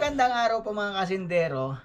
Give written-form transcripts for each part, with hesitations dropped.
Magandang araw po mga kasindero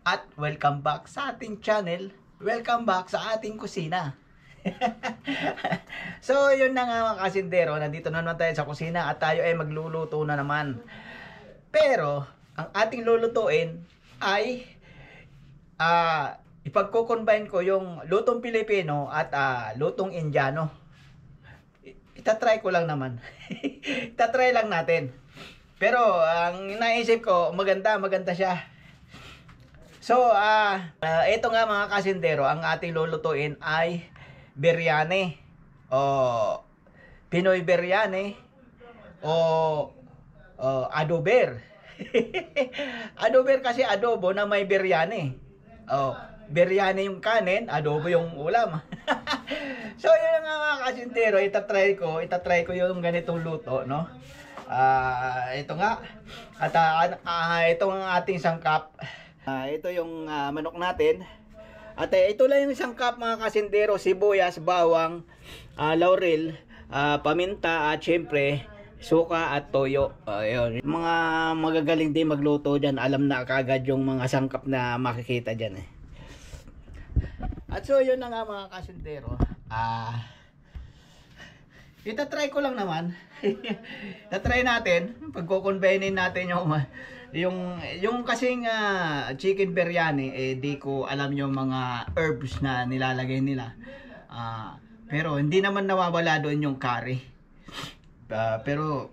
at welcome back sa ating channel. Welcome back sa ating kusina. So yun na nga mga kasindero, nandito na naman tayo sa kusina at tayo ay magluluto na naman. Pero ang ating lulutuin ay ipagko-combine ko yung lutong Pilipino at lutong Indiano. Itatry ko lang naman. Itatry lang natin. Pero ang naisip ko, maganda siya. So, ito nga mga kasindero, ang ating lulutuin ay biryani o Pinoy biryani o adober. Adober kasi adobo na may biryani. Biryani yung kanin, adobo yung ulam. So, yun nga mga kasindero, itatry ko yung ganitong luto, no? Ito nga at ito ang ating sangkap. Ito yung manok natin at ito lang yung sangkap mga kasindero: sibuyas, bawang, laurel, paminta at syempre suka at toyo. Ayun. Mga magagaling din magluto dyan, alam na kagad yung mga sangkap na makikita dyan At so yun na nga mga kasindero, itatry ko lang naman. Itatry natin, pagko-convenin natin yung kasing chicken biryani, di ko alam yung mga herbs na nilalagay nila. Pero hindi naman nawawala doon yung curry. Pero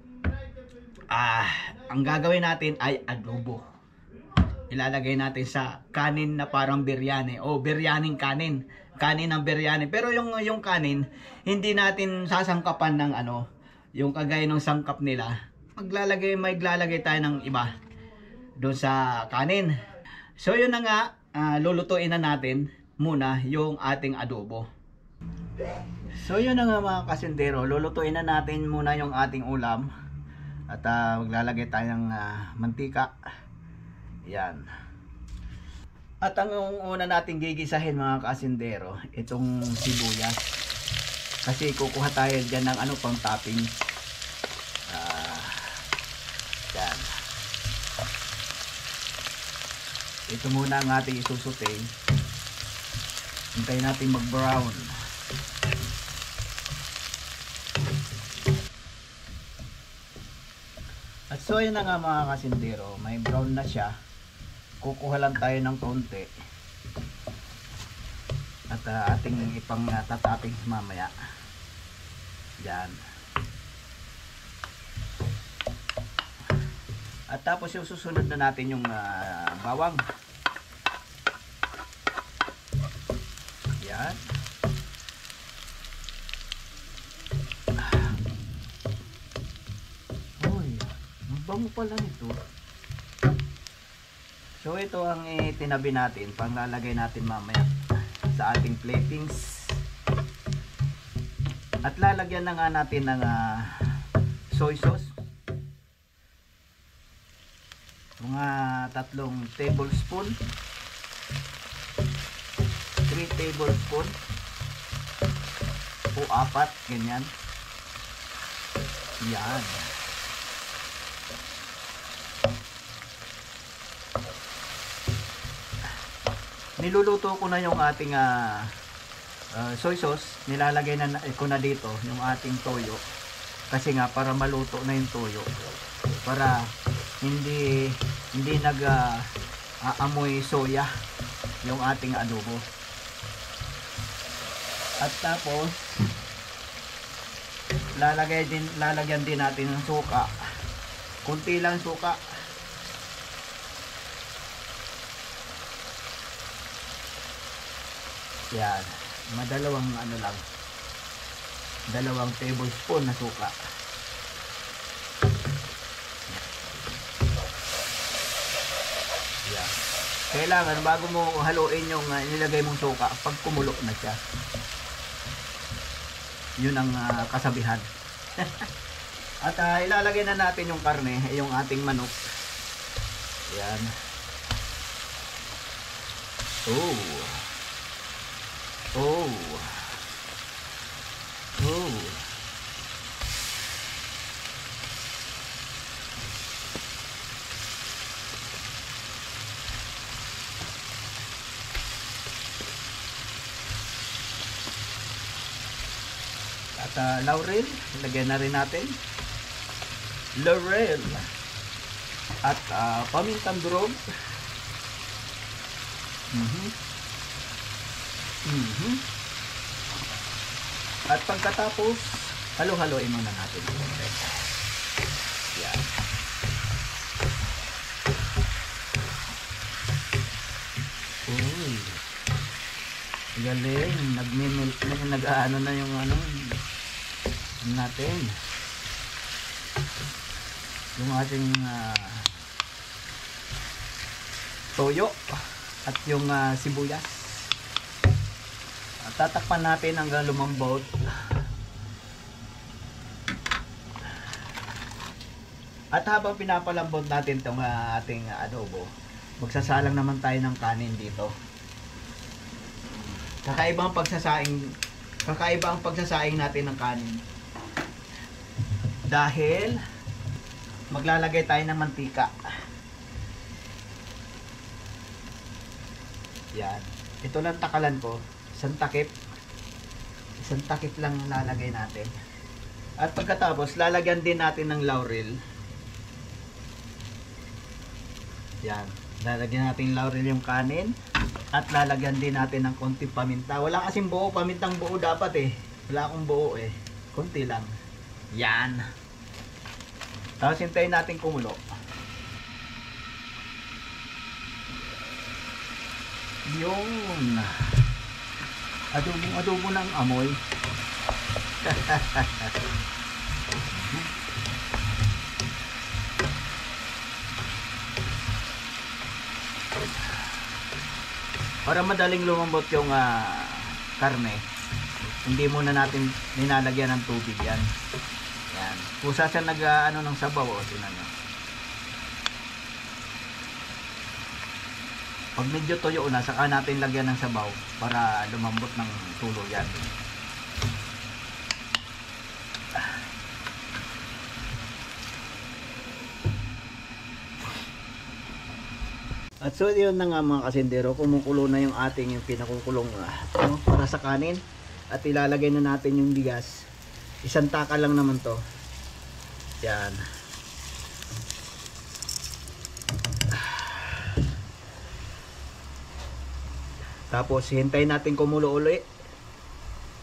ang gagawin natin ay adobo. Ilalagay natin sa kanin na parang biryani o biryaning kanin. Kanin ng biryani. Pero yung kanin, hindi natin sasangkapan ng yung kagaya ng sangkap nila. Maglalagay tayo ng iba doon sa kanin. So yun na nga, lulutuin na natin muna yung ating adobo. So yun na nga mga kasindero, lulutuin na natin muna yung ating ulam. At maglalagay tayo ng mantika. Yan. At ang una natin gigisahin mga kasindero, itong sibuyas. Kasi kukuha tayo dyan ng pang topping. Yan. Ito muna ang ating isusutay. Hintayin natin mag-brown. At so yun na nga mga kasindero, may brown na siya. Kukuha lang tayo ng konti at ating ipang tatapping mamaya. Yan. At tapos yung susunod na natin yung bawang. Yan. Uy, mabango pala nito. So ito ang itinabi natin, panglalagay natin mamaya sa ating platings. At lalagyan na nga natin ng soy sauce. Mga 3 tablespoon, 3 tablespoon o 4, ganyan. Yan. Niluluto ko na yung ating soy sauce. Nilalagay na ko na dito yung ating toyo. Kasi nga para maluto na yung toyo. Para hindi aamoy soya yung ating adobo. At tapos lalagyan din natin ng suka. Kunti lang suka. Yan, madalawang lang, 2 tablespoon na suka. Yan. Kailangan bago mo haluin yung nilagay mong suka, pag kumulo na siya. Yun ang kasabihan. At ilalagay na natin yung karne, yung ating manok. Yan. Oh. laurel, lagyan na rin natin. Laurel. At pamintang durog. At pagkatapos, halo-haloin muna natin. Yan. Uy. Galing. Nag-melt na yung nag-ano na yung ano natin. Yung ating toyo at yung sibuyas. At tatakpan natin hanggang lumambot. At habang pinapalambot natin itong ating adobo, magsasalang naman tayo ng kanin dito. Kakaiba ang pagsasaing natin ng kanin. Dahil maglalagay tayo ng mantika. Yan. Ito lang takalan ko. Isang takip lang lalagay natin. At pagkatapos, lalagyan din natin ng laurel. Yan. Lalagyan natin laurel yung kanin. At lalagyan din natin ng konting paminta. Wala kasing buo. Pamintang buo dapat eh. Wala akong buo eh. Konti lang. Yan. Tapos hintayin natin kumulo. Yun. Adobo ng amoy. Para madaling lumambot yung karne, hindi muna natin nilalagyan ng tubig yan. Yan. Kusa siya ano ng sabaw, o tinan nyo. Pag medyo tuyo na, saka natin lagyan ng sabaw para lumambot ng tuluyan. At so yun na nga mga kasindero, kumukulo na yung ating yung pinakukulong para sa kanin. At ilalagay na natin yung bigas. Isang taka lang naman to. Yan. Tapos hintayin natin kumulo ulit.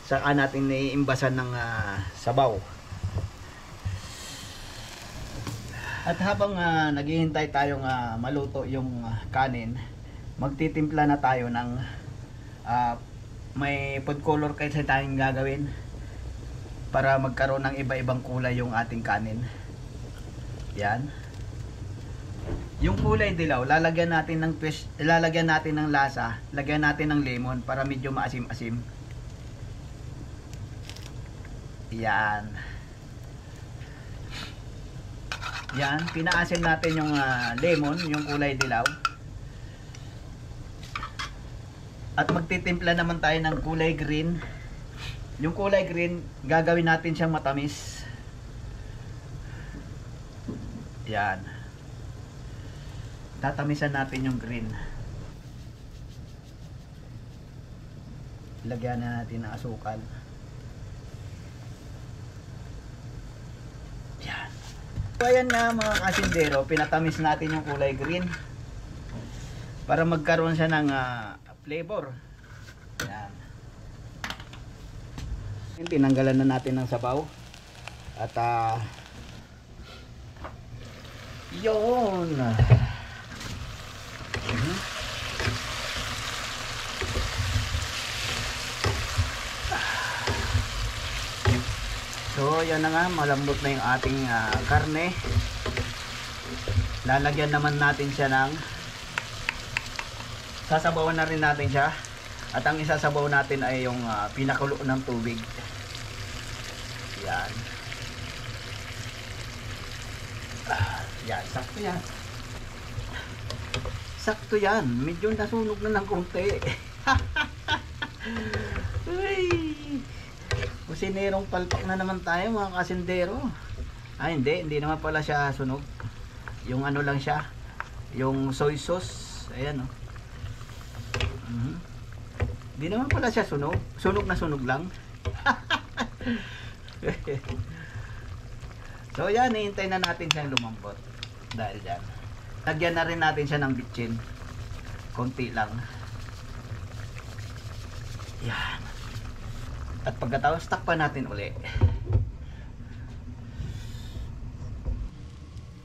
Saka natin iimbasan ng sabaw. At habang naghihintay tayong maluto yung kanin, magtitimpla na tayo ng may food color kasi tayong gagawin para magkaroon ng iba-ibang kulay yung ating kanin. Yan. Yung kulay dilaw, lalagyan natin ng lasa, lagyan natin ng lemon para medyo maasim-asim. Yan. Yan, pinaasim natin yung lemon, yung kulay dilaw. At magtitimpla naman tayo ng kulay green. Yung kulay green, gagawin natin siyang matamis. Yan. Tatamisan natin yung green. Lagyan na natin ng asukal. Yan. So ayan nga mga kasindero, pinatamis natin yung kulay green para magkaroon siya ng flavor. Yan. Tinanggalan na natin ng sabaw. At yun. So yan na nga, malambot na yung ating karne. Lalagyan naman natin siya ng, sasabawan na rin natin siya. At ang isasabaw natin ay yung pinakulo ng tubig. Yan. Yan, sakto yan. Sakto yan. Medyo nasunog na ng konti. Uy. Kusinerong palpak na naman tayo mga kasindero. Hindi naman pala siya sunog. Yung ano lang siya, yung soy sauce. Ayan o. Hindi naman pala siya sunog. Sunog na sunog lang. So yan, hihintay na natin siyang lumambot. Dahil dyan. Lagyan na rin natin siya ng bitchin. Konti lang. Yan. At pagkatapos, takpan natin uli.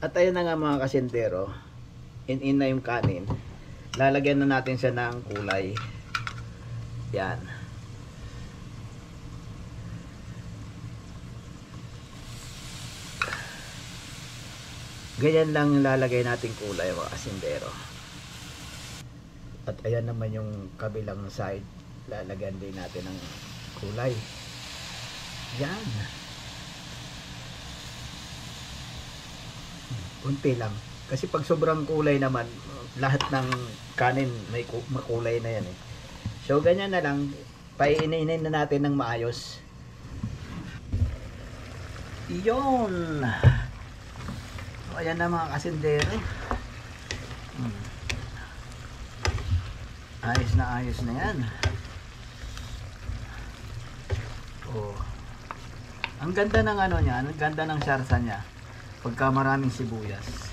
At ayun na nga mga kasentero. In na yung kanin. Lalagyan na natin siya ng kulay. Yan. Ganyan lang lalagay natin kulay mga kasentero. At ayan naman yung kabilang side. Lalagyan din natin ng kulay. Yan. Kunti lang. Kasi pag sobrang kulay naman, lahat ng kanin may makulay na yan eh. So ganyan na lang. Paininin na natin ng maayos. Iyon. So ayan na mga kasindero. Ayos na yan. Oh. Ang ganda ng ano niya, ang ganda ng sarsa niya. Pagka maraming sibuyas.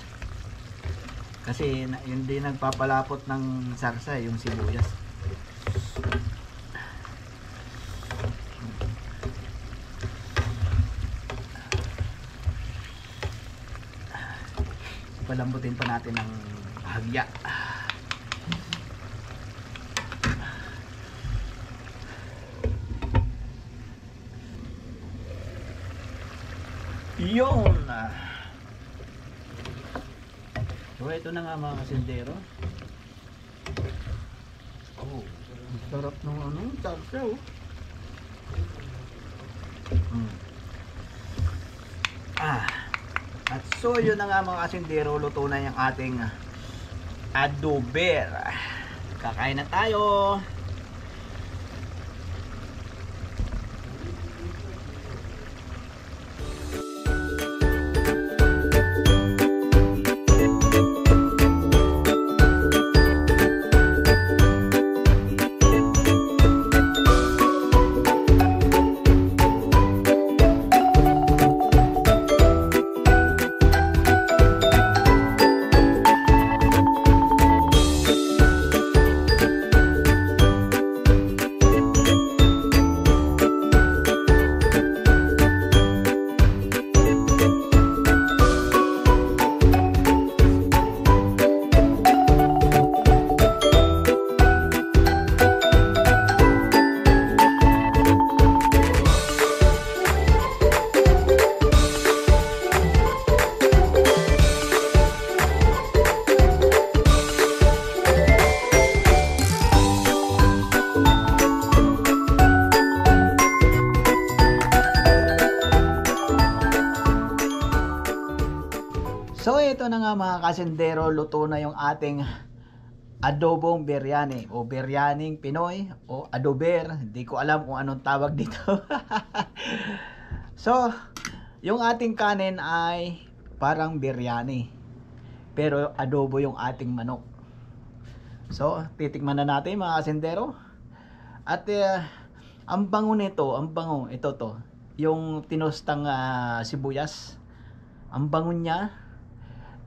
Kasi yun din nagpapalapot ng sarsa, yung sibuyas. Palambutin pa natin ng bahagya. Yun! So ito na nga mga kasindero. Oh, sarap ng ano, sarsa oh. At so yun na nga mga kasindero, luto na yung ating adober. Kakain na tayo. So ito na nga mga kasendero, luto na yung ating adobong biryani o biryaning Pinoy o adober. Hindi ko alam kung anong tawag dito. So, yung ating kanin ay parang biryani. Pero adobo yung ating manok. So, titikman na natin mga kasendero. At ang bango nito, ito to. Yung tinostang sibuyas. Ang bango niya.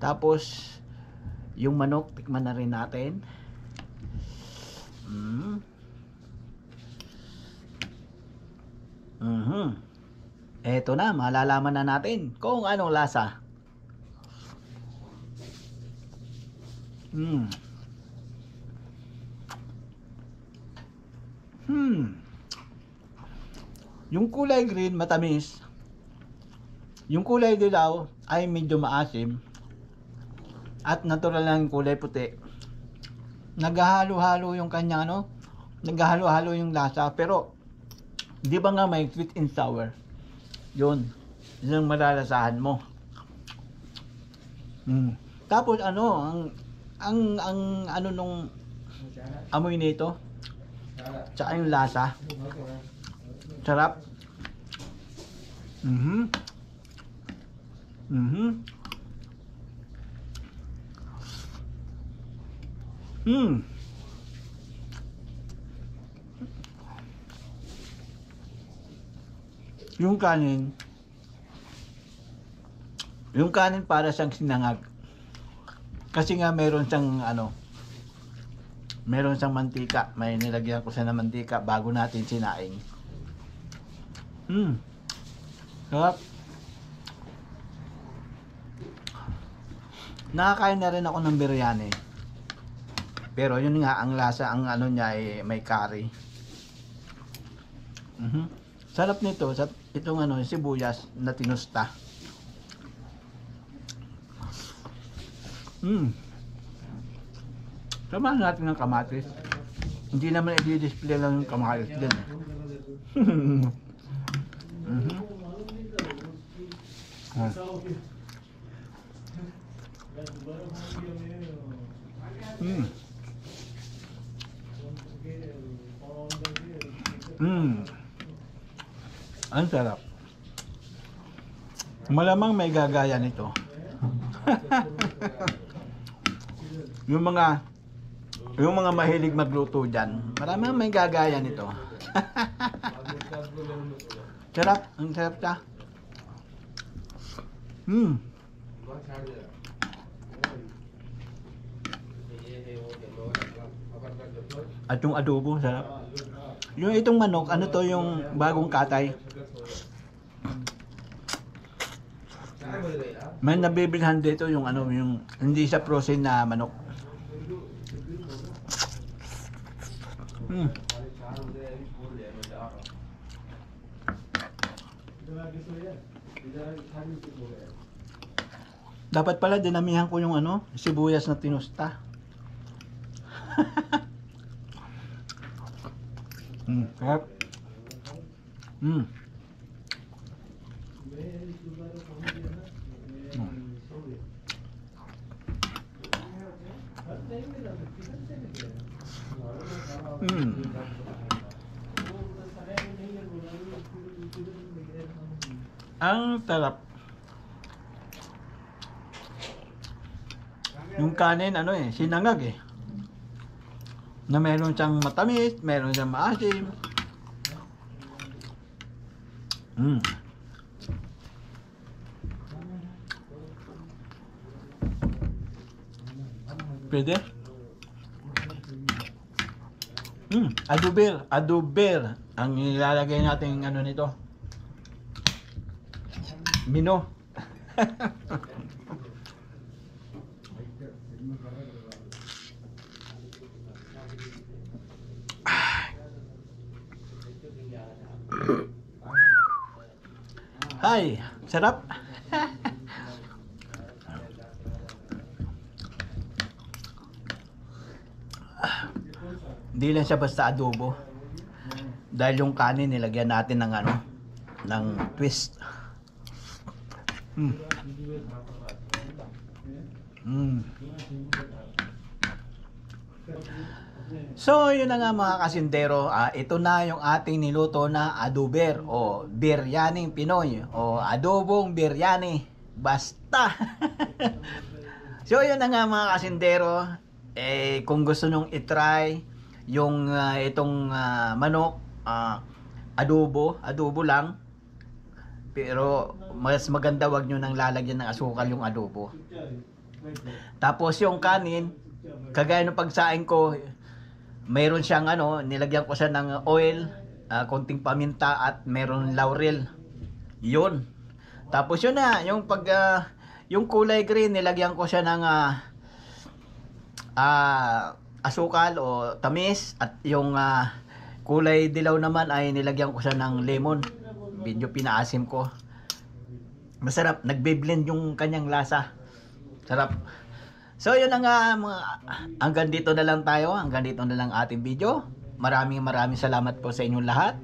Tapos yung manok, tikman na rin natin. Eto na, malalaman na natin kung anong lasa. Yung kulay green matamis. Yung kulay dilaw ay medyo maasim. At natural lang yung kulay puti. Naghahalo-halo yung kanya naghahalo-halo yung lasa. Pero di ba nga may sweet and sour? Yun ang malalasahan mo. Tapos ang ano nung amoy nito, tsaka yung lasa, sarap. Yung kanin, para siyang sinangag. Kasi nga meron siyang meron siyang mantika. May nilagyan ko siya ng mantika bago natin sinaing. Sarap. Nakakain na rin ako ng biryani. Pero yun nga, ang lasa, ang niya ay may curry. Sarap nito, itong sibuyas na tinusta. Samahan natin ng kamatis. Hindi naman i-display lang yung kamatis din. Ang sarap. Malamang may gagaya nito. yung mga mahilig magluto dyan, maraming may gagaya nito. Sarap, ang sarap siya. At yung adobo, sarap. Yung itong manok, yung bagong katay. May nabibilhan dito yung yung hindi sa frozen na manok. Dapat pala dinamihan ko yung sibuyas na tinusta. Sarap. Ang sarap. Yung kanin sinangag na meron siyang matamis, meron siyang maasim. Pwede? Adober. Ang ilalagay natin nito. Mino. Ay, sarap. Hindi lang siya basta adobo. Dahil yung kanin nilagyan natin ng ng twist. So, yun na nga mga kasindero. Ito na yung ating niluto na adober o biryaning Pinoy o adobong biryani. Basta. So, yun na nga mga kasindero. Kung gusto nyong itry yung itong manok, adobo lang. Pero mas maganda wag nyo nang lalagyan ng asukal yung adobo. Tapos yung kanin, kagaya ng pagsaing ko, mayroon siyang nilagyan ko siya ng oil, konting paminta at mayroon laurel. Yun. Tapos yun na, yung yung kulay green, nilagyan ko siya ng asukal o tamis, at yung kulay dilaw naman ay nilagyan ko siya ng lemon. Medyo pinaasim ko. Masarap, nagbe-blend yung kanyang lasa. Sarap. So yun na nga, hanggang dito na lang tayo, hanggang dito na lang ating video. Maraming salamat po sa inyong lahat.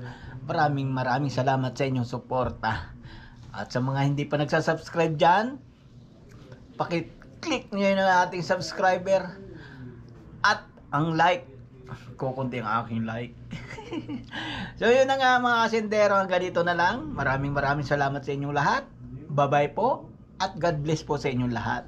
Maraming salamat sa inyong suporta. At sa mga hindi pa nagsasubscribe dyan, paki-click nyo yun ang ating subscriber. At ang like, kukunti ang aking like. So yun na nga mga kasindero, hanggang dito na lang. Maraming salamat sa inyong lahat. Bye bye po at God bless po sa inyong lahat.